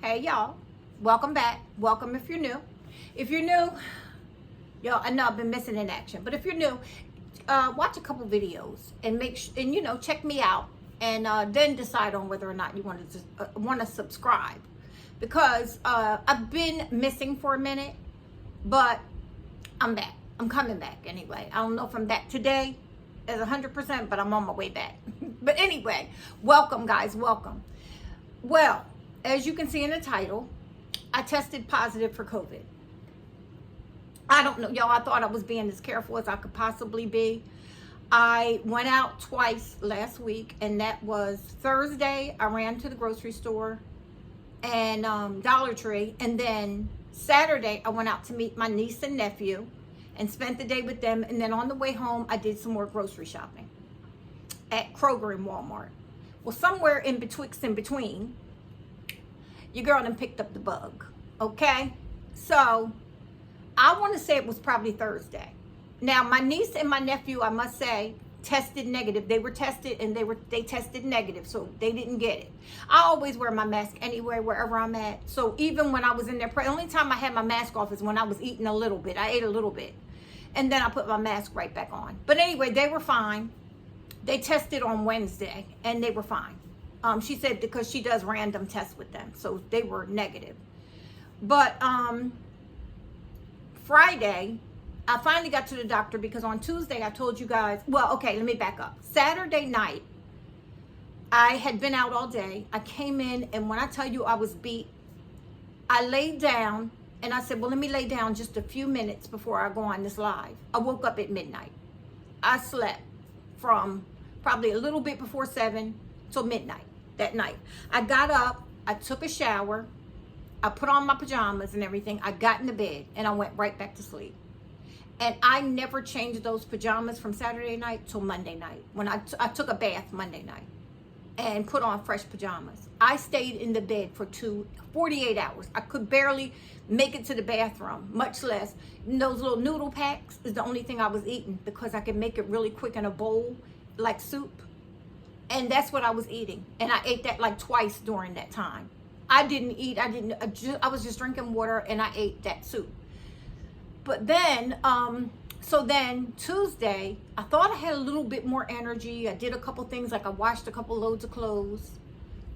Hey y'all, welcome back. Welcome if you're new. If you're new, y'all, I know I've been missing in action, but if you're new, watch a couple videos and check me out, and then decide on whether or not you want to subscribe, because I've been missing for a minute, but I'm back. I'm coming back anyway. I don't know if I'm back today as 100%, but I'm on my way back. But anyway, welcome guys, welcome. Well, as you can see in the title, I tested positive for COVID. I don't know, y'all, I thought I was being as careful as I could possibly be. I went out twice last week, and that was Thursday. I ran to the grocery store and Dollar Tree, and then Saturday I went out to meet my niece and nephew and spent the day with them, and then on the way home I did some more grocery shopping at Kroger and Walmart. Well, somewhere in between, your girl done picked up the bug, okay? So I want to say it was probably Thursday. Now, my niece and my nephew, I must say, tested negative. They were tested, and they tested negative, so they didn't get it. I always wear my mask anyway, wherever I'm at. So even when I was in there, the only time I had my mask off is when I was eating a little bit. I ate a little bit, and then I put my mask right back on. But anyway, they were fine. They tested on Wednesday, and they were fine. She said because she does random tests with them, so they were negative. But Friday, I finally got to the doctor because on Tuesday I told you guys, well, okay, let me back up. Saturday night, I had been out all day. I came in, and when I tell you I was beat, I laid down, and I said, well, let me lay down just a few minutes before I go on this live. I woke up at midnight. I slept from probably a little bit before 7 till midnight that night. I got up, I took a shower, I put on my pajamas and everything. I got in the bed, and I went right back to sleep. And I never changed those pajamas from Saturday night till Monday night, when I took a bath Monday night and put on fresh pajamas. I stayed in the bed for 48 hours. I could barely make it to the bathroom, much less those little noodle packs is the only thing I was eating, because I could make it really quick in a bowl like soup. And that's what I was eating. And I ate that like twice during that time. I was just drinking water, and I ate that soup. But then, so then Tuesday, I thought I had a little bit more energy. I did a couple things, like I washed a couple loads of clothes.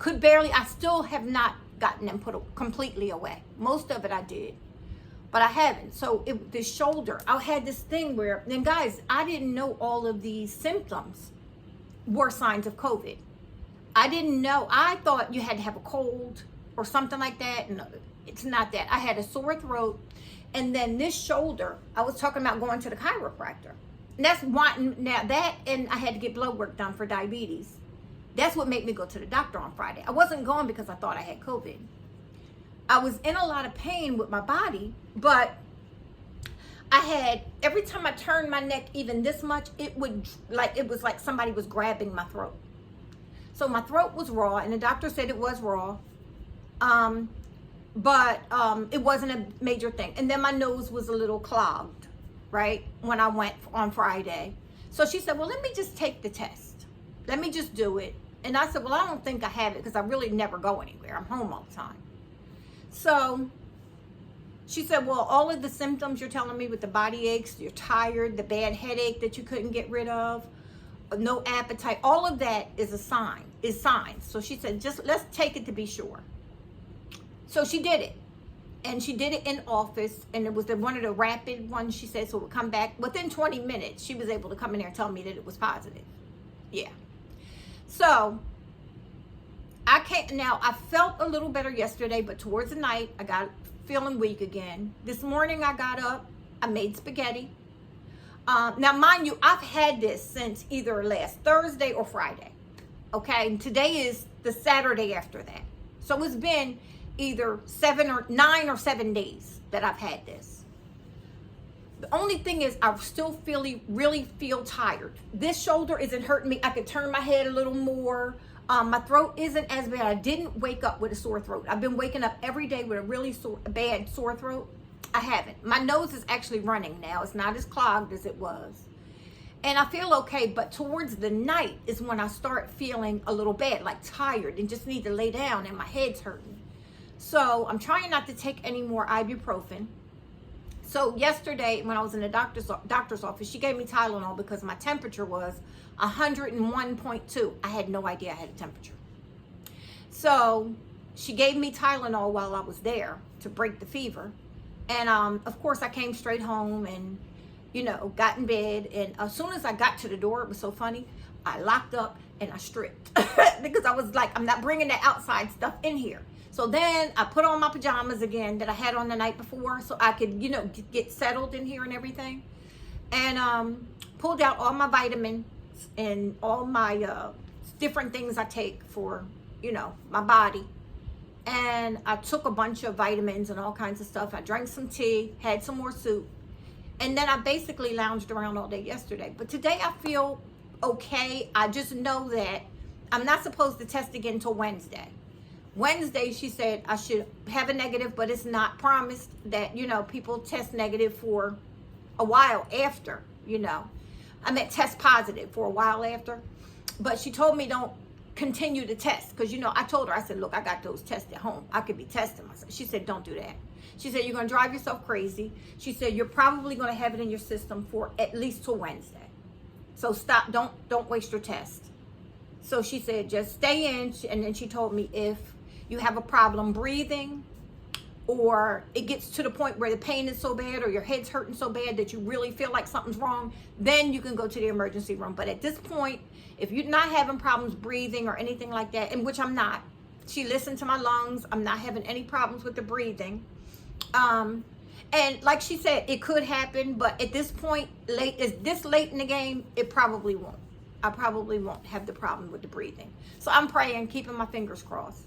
I still have not gotten them put completely away. Most of it I did, but I haven't. So the shoulder, I had this thing where, then guys, I didn't know all of these symptoms were signs of COVID. I didn't know. I thought you had to have a cold or something like that. No, it's not that. I had a sore throat. And then this shoulder, I was talking about going to the chiropractor. And that's why, now that, and I had to get blood work done for diabetes. That's what made me go to the doctor on Friday. I wasn't going because I thought I had COVID. I was in a lot of pain with my body, but every time I turned my neck even this much, it was like somebody was grabbing my throat. So my throat was raw, and the doctor said it was raw. But it wasn't a major thing. And then my nose was a little clogged, right, when I went on Friday. So she said, well, let me just take the test. Let me just do it. And I said, well, I don't think I have it, because I really never go anywhere. I'm home all the time. So she said, well, all of the symptoms you're telling me with the body aches, you're tired, the bad headache that you couldn't get rid of, no appetite, all of that is signs. So she said, just let's take it to be sure. So she did it, and she did it in office, and it was one of the rapid ones, she said, so it would come back. Within 20 minutes, she was able to come in there and tell me that it was positive. Yeah. So I felt a little better yesterday, but towards the night, I got feeling weak again. This morning, I got up, I made spaghetti. Now, mind you, I've had this since either last Thursday or Friday, okay? And today is the Saturday after that. So it's been either 9 or 7 days that I've had this. The only thing is I still really feel tired. This shoulder isn't hurting me. I could turn my head a little more. My throat isn't as bad. I didn't wake up with a sore throat. I've been waking up every day with a really bad sore throat. I haven't. My nose is actually running now. It's not as clogged as it was. And I feel okay, but towards the night is when I start feeling a little bad, like tired, and just need to lay down, and my head's hurting. So I'm trying not to take any more ibuprofen. So yesterday when I was in the doctor's office, she gave me Tylenol because my temperature was 101.2. I had no idea I had a temperature. So she gave me Tylenol while I was there to break the fever. And of course I came straight home and, got in bed. And as soon as I got to the door, it was so funny, I locked up and I stripped because I was like, I'm not bringing that outside stuff in here. So then I put on my pajamas again that I had on the night before so I could, get settled in here and everything. And pulled out all my vitamins and all my different things I take for, my body. And I took a bunch of vitamins and all kinds of stuff. I drank some tea, had some more soup. And then I basically lounged around all day yesterday. But today I feel okay. I just know that I'm not supposed to test again until Wednesday. Wednesday, she said I should have a negative, but it's not promised that, people test negative for a while after, I meant test positive for a while after. But she told me don't continue to test because, I told her, I said, look, I got those tests at home. I could be testing myself. She said, don't do that. She said, you're going to drive yourself crazy. She said, you're probably going to have it in your system for at least till Wednesday. So stop. Don't waste your test. So she said, just stay in. And then she told me if you have a problem breathing or it gets to the point where the pain is so bad or your head's hurting so bad that you really feel like something's wrong, then you can go to the emergency room. But at this point, if you're not having problems breathing or anything like that, and which I'm not, she listened to my lungs. I'm not having any problems with the breathing. And like she said, it could happen, but at this point, late in the game, it probably won't. I probably won't have the problem with the breathing. So I'm praying, keeping my fingers crossed.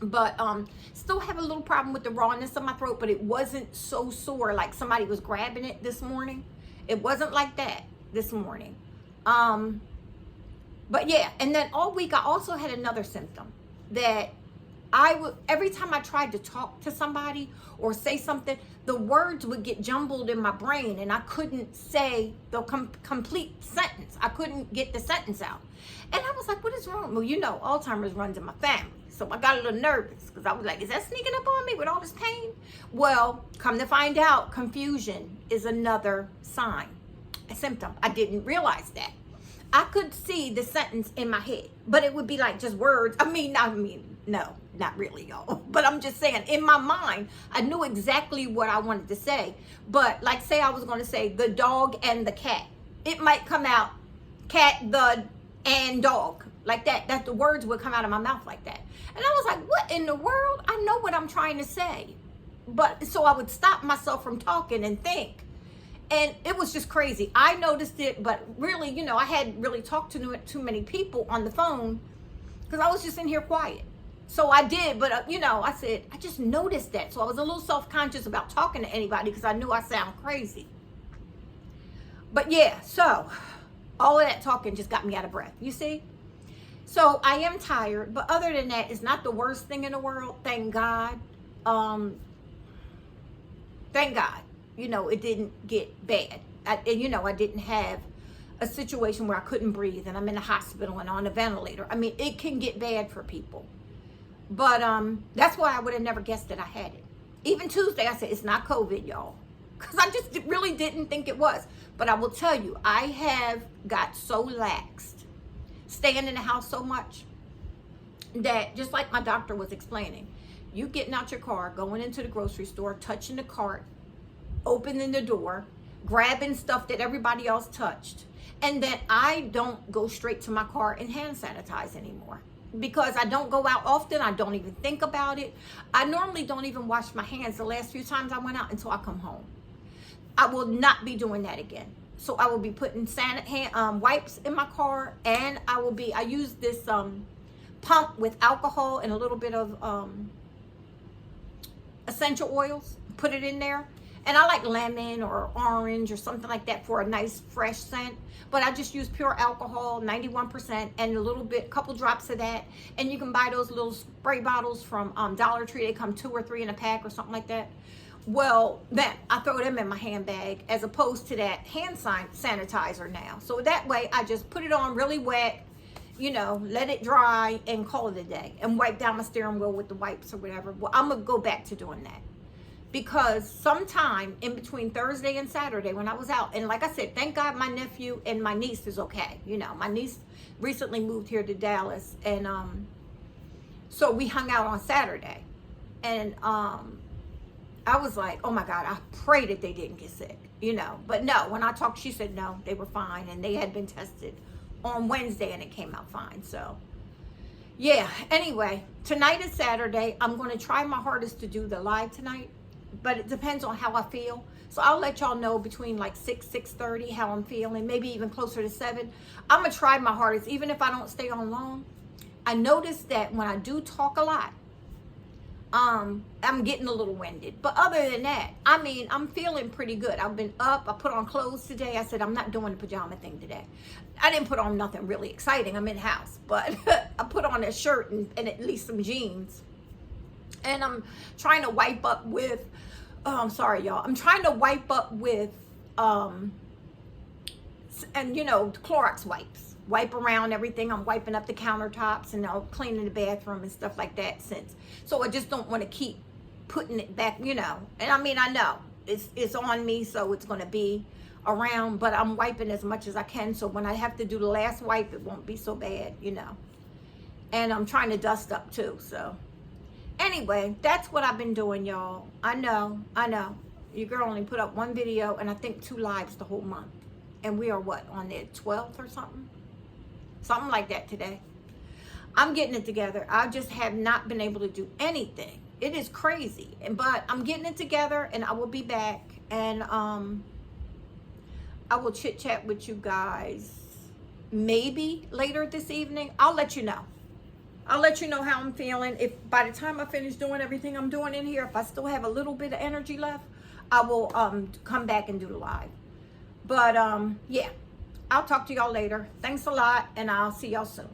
But still have a little problem with the rawness of my throat, but it wasn't so sore like somebody was grabbing it this morning. It wasn't like that this morning. But yeah, and then all week I also had another symptom that every time I tried to talk to somebody or say something, the words would get jumbled in my brain and I couldn't say the complete sentence. I couldn't get the sentence out. And I was like, what is wrong? Well, Alzheimer's runs in my family. So I got a little nervous because I was like, is that sneaking up on me with all this pain? Well, come to find out, confusion is another sign, a symptom. I didn't realize that. I could see the sentence in my head, but it would be like just words. No, not really, y'all. But I'm just saying, in my mind, I knew exactly what I wanted to say. But like, say I was going to say the dog and the cat. It might come out cat, the, and dog. Like that. That the words would come out of my mouth like that. And I was like, what in the world? I know what I'm trying to say. But so I would stop myself from talking and think. And it was just crazy. I noticed it, but really, I hadn't really talked to too many people on the phone because I was just in here quiet. So I did, but I said, I just noticed that. So I was a little self-conscious about talking to anybody because I knew I sound crazy. But yeah, so all of that talking just got me out of breath, you see? So I am tired, but other than that, it's not the worst thing in the world. Thank God. Thank God. It didn't get bad. I didn't have a situation where I couldn't breathe and I'm in the hospital and on a ventilator. I mean, it can get bad for people. But that's why I would have never guessed that I had it. Even Tuesday, I said, it's not COVID, y'all. Because I just really didn't think it was. But I will tell you, I have got so laxed, staying in the house so much, that just like my doctor was explaining, you getting out your car, going into the grocery store, touching the cart, opening the door, grabbing stuff that everybody else touched. And then I don't go straight to my car and hand sanitize anymore. Because I don't go out often. I don't even think about it. I normally don't even wash my hands the last few times I went out until I come home. I will not be doing that again. So I will be putting wipes in my car, and I use this pump with alcohol and a little bit of essential oils, put it in there. And I like lemon or orange or something like that for a nice fresh scent. But I just use pure alcohol, 91%, and a couple drops of that. And you can buy those little spray bottles from Dollar Tree. They come 2 or 3 in a pack or something like that. Well, then I throw them in my handbag as opposed to that hand sanitizer now. So that way I just put it on really wet, you know, let it dry and call it a day and wipe down my steering wheel with the wipes or whatever. Well, I'm gonna go back to doing that, because sometime in between Thursday and Saturday when I was out, and like I said, thank God my nephew and my niece is okay. You know, my niece recently moved here to Dallas, and so we hung out on Saturday, and I was like, oh my God, I pray that they didn't get sick, you know. But no, when I talked, she said no, they were fine, and they had been tested on Wednesday and it came out fine. So yeah, anyway, tonight is Saturday. I'm going to try my hardest to do the live tonight, but it depends on how I feel. So I'll let y'all know between like 6:30 how I'm feeling, maybe even closer to 7. I'm going to try my hardest, even if I don't stay on long. I noticed that when I do talk a lot, I'm getting a little winded. But other than that, I mean, I'm feeling pretty good. I've been up. I put on clothes today. I said, I'm not doing the pajama thing today. I didn't put on nothing really exciting. I'm in the house. But I put on a shirt and at least some jeans. And I'm trying to wipe up with, oh, I'm sorry, y'all. I'm trying to wipe up with, and you know, Clorox wipes. Wipe around everything. I'm wiping up the countertops and cleaning the bathroom and stuff like that. So I just don't want to keep putting it back, you know. And I mean, I know it's on me, so it's going to be around, but I'm wiping as much as I can, so when I have to do the last wipe, it won't be so bad, you know. And I'm trying to dust up too. So anyway, that's what I've been doing, y'all. I know. Your girl only put up one video and I think 2 lives the whole month. And we are what, on the 12th or something? Something like that today. I'm getting it together. I just have not been able to do anything. It is crazy. But I'm getting it together, and I will be back. And I will chit chat with you guys maybe later this evening. I'll let you know. I'll let you know how I'm feeling. If by the time I finish doing everything I'm doing in here, if I still have a little bit of energy left, I will come back and do the live. But yeah. I'll talk to y'all later. Thanks a lot, and I'll see y'all soon.